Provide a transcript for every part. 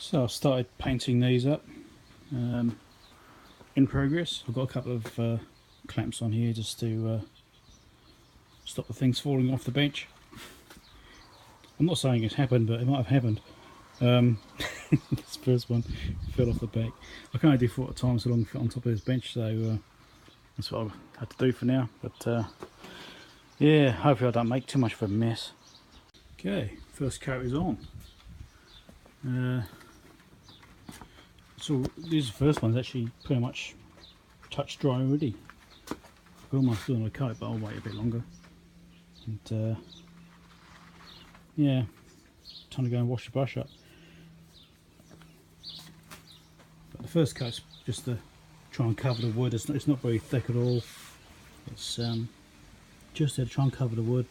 So I've started painting these up, in progress. I've got a couple of clamps on here just to stop the things falling off the bench. I'm not saying it's happened, but it might have happened. This first one fell off the back. I can only do 4 at a time so long fit on top of this bench, so that's what I had to do for now. But yeah, hopefully I don't make too much of a mess. Okay, first coat is on. So these first ones actually pretty much touch dry already. I've almost done a coat, but I'll wait a bit longer. And yeah, time to go and wash the brush up. But the first coat's just to try and cover the wood. It's not very thick at all. It's just there to try and cover the wood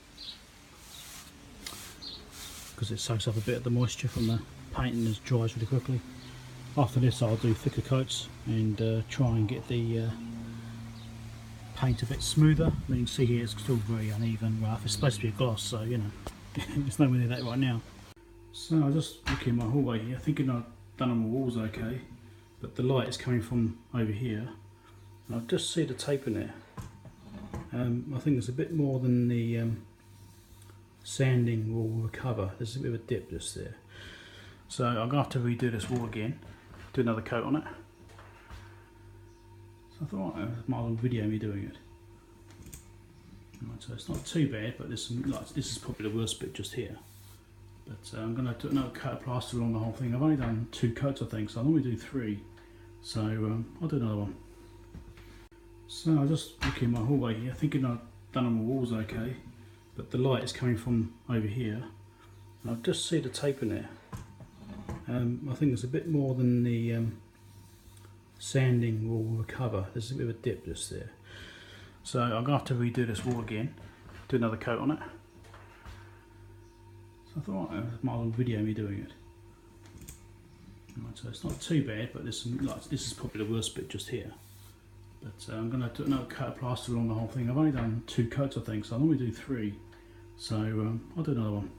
because it soaks up a bit of the moisture from the paint and it dries really quickly. After this I'll do thicker coats and try and get the paint a bit smoother. I mean, you can see here it's still very uneven, rough. It's supposed to be a gloss, so you know, it's nowhere near that right now. So I'm just looking in my hallway here, thinking I've done on the walls okay, but the light is coming from over here. And I just see the tape in there. I think there's a bit more than the sanding will recover. There's a bit of a dip just there. So I'm going to have to redo this wall again, do another coat on it. So I thought I might as well video me doing it. Right, so it's not too bad, but there's some, like, this is probably the worst bit just here. But I'm going to do another coat of plaster along the whole thing. I've only done 2 coats I think, so I normally do 3. So I'll do another one. So I'm just looking in my hallway here, thinking I've done on the walls okay, but the light is coming from over here. And I just see the tape in there. I think there's a bit more than the sanding will recover. There's a bit of a dip just there. So I'm going to have to redo this wall again, do another coat on it. So I thought I might as well video me doing it. Right, so it's not too bad, but there's some, like, this is probably the worst bit just here. But I'm going to do another coat of plaster along the whole thing. I've only done 2 coats I think, so I normally do 3. So I'll do another one.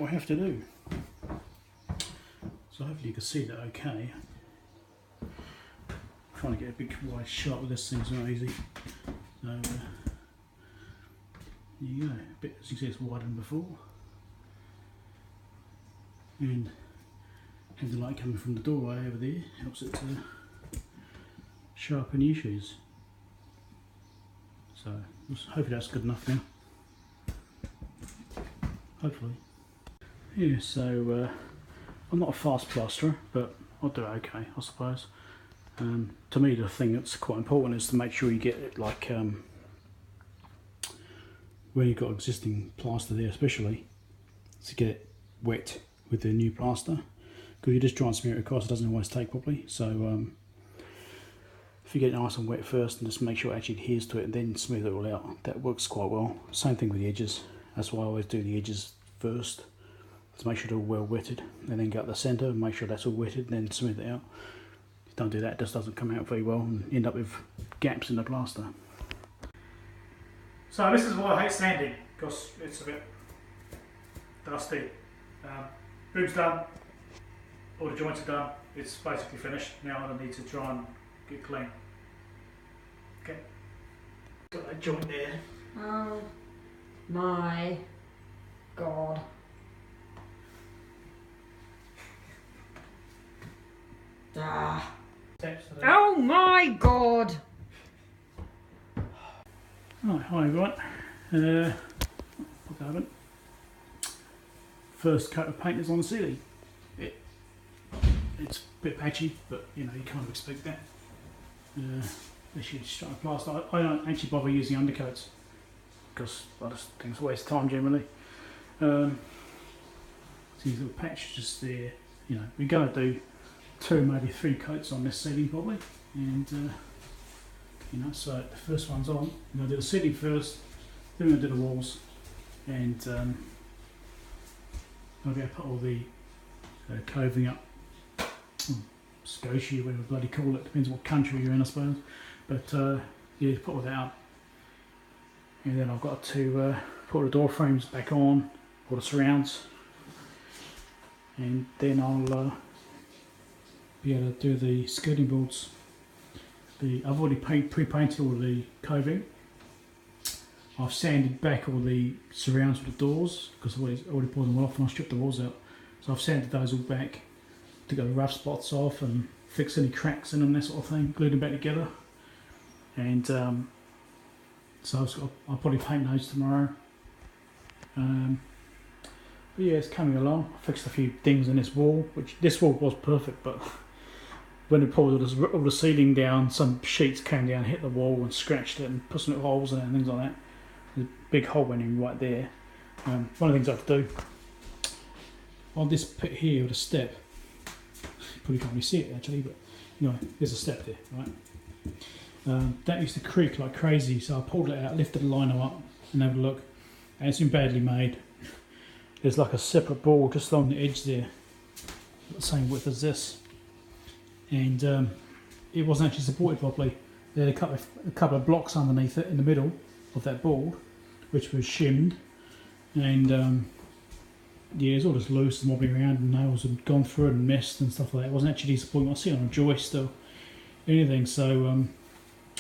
we'll have to do. So hopefully you can see that okay. Trying to get a big wide shot with this thing's not easy. So there you go, a bit, as you can see, it's wider than before. And have the light coming from the doorway over there helps it to sharpen the issues. So hopefully that's good enough now. Hopefully. Yeah, so I'm not a fast plasterer, but I'll do it okay, I suppose. To me, the thing that's quite important is to make sure you get it like when you've got existing plaster there, especially to get it wet with the new plaster, because you just try and smear it across, it doesn't always take properly. So if you get it nice and wet first and just make sure it actually adheres to it and then smooth it all out, that works quite well. Same thing with the edges, that's why I always do the edges first, to make sure they're all well wetted, and then go up the centre and make sure that's all wetted and then smooth it out. If you don't do that, it just doesn't come out very well and end up with gaps in the plaster. So this is why I hate sanding, because it's a bit dusty. Boom's done, all the joints are done, it's basically finished. Now I need to try and get clean. Okay, got that joint there. Oh my god. Ah. Oh my god! Right, hi everyone. Put that oven. First coat of paint is on the ceiling. It's a bit patchy, but you know, you can't expect that. This is straight plaster. I don't actually bother using undercoats because I just think it's a waste of time generally. So you've got a patch just there. You know, we're going to do 2, maybe 3 coats on this ceiling probably, and you know, so the first one's on. I'm going to do the ceiling first, then we're going to do the walls, and I'll be able to put all the coving up, scotia, whatever bloody call it, depends what country you're in I suppose, but yeah, put all that up, and then I've got to put the door frames back on, all the surrounds, and then I'll be able to do the skirting boards. I've already pre-painted all the coving. I've sanded back all the surrounds for the doors because I've already pulled them off and I stripped the walls out. So I've sanded those all back to get the rough spots off and fix any cracks in them, that sort of thing, glued them back together. And so I'll probably paint those tomorrow. But yeah, it's coming along. I fixed a few things in this wall, which this wall was perfect, but when we pulled all the ceiling down, some sheets came down, hit the wall and scratched it and put some little holes in it and things like that. There's a big hole went in right there. One of the things I have to do, on this pit here with a step, you probably can't really see it actually, but you know, there's a step there, right? That used to creak like crazy, so I pulled it out, lifted the lino up and had a look, and it's been badly made. There's like a separate board just along the edge there, the same width as this. And it wasn't actually supported properly. There had a couple of blocks underneath it in the middle of that board, which was shimmed, and yeah, it's all just loose and wobbling around, and nails had gone through it and messed and stuff like that. It wasn't actually supporting. I see it on a joist or anything, so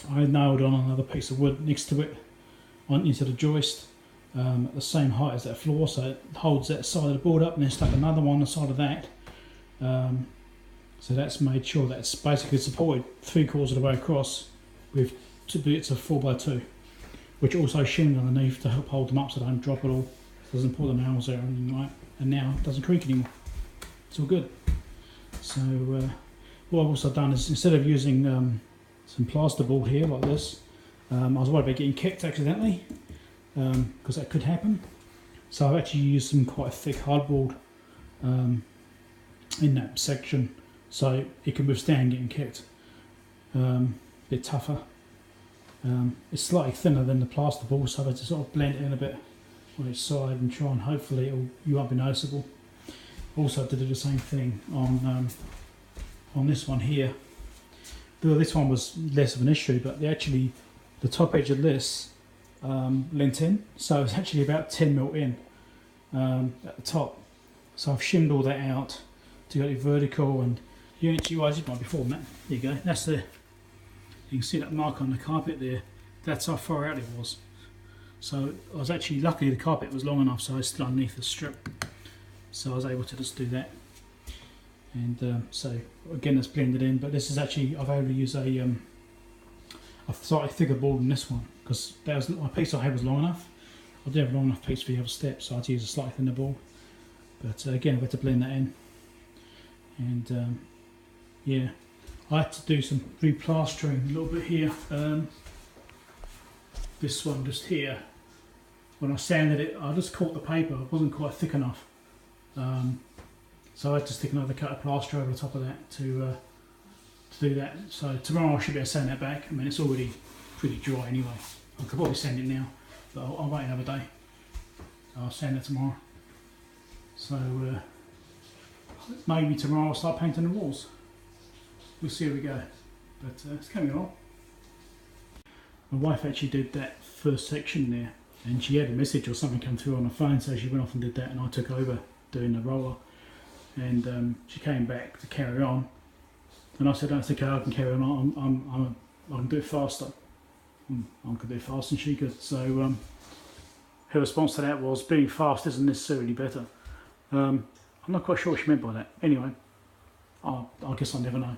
I nailed on another piece of wood next to it, into the joist, at the same height as that floor, so it holds that side of the board up, and then stuck another one on the side of that. So that's made sure that it's basically supported 3/4 of the way across with 2 bits of 4x2, which also shimmed underneath to help hold them up so they don't drop at all. It doesn't pull the nails out or anything like that. And now it doesn't creak anymore. It's all good. So what I've also done is, instead of using some plasterboard here like this, I was worried about getting kicked accidentally, because that could happen. So I've actually used some quite thick hardboard in that section, so it can withstand getting kicked. A bit tougher. It's slightly thinner than the plasterboard, so I had to sort of blend it in a bit on each side and try and hopefully you won't be noticeable. Also to do the same thing on this one here. Though this one was less of an issue, but the top edge of this lent in, so it's actually about 10mm in at the top. So I've shimmed all that out to get it vertical, and you actually, well, it might be before that. There you go. That's the. You can see that mark on the carpet there. That's how far out it was. So I was actually, luckily the carpet was long enough, so I was still underneath the strip. So I was able to just do that. And so again, it's blended in. But this is actually, I've able to use a slightly thicker board than this one, because my piece I had was long enough. I didn't have a long enough piece for the other step, so I had to use a slightly thinner board. But again, I've had to blend that in. And yeah, I had to do some replastering a little bit here. This one just here, when I sanded it, I just caught the paper, it wasn't quite thick enough. So I had to stick another cut of plaster over the top of that to do that. So tomorrow I should be able to sand that back. I mean, it's already pretty dry anyway. I could probably sand it now, but I'll wait another day. I'll sand it tomorrow. So maybe tomorrow I'll start painting the walls. We'll see how we go, but it's coming along. My wife actually did that first section there, and she had a message or something come through on her phone, so she went off and did that, and I took over doing the roller. And she came back to carry on, and I said, "That's okay, I can carry on. I can do it faster. I could do it faster than she could." So her response to that was, "Being fast isn't necessarily better." I'm not quite sure what she meant by that. Anyway, I guess I'll never know.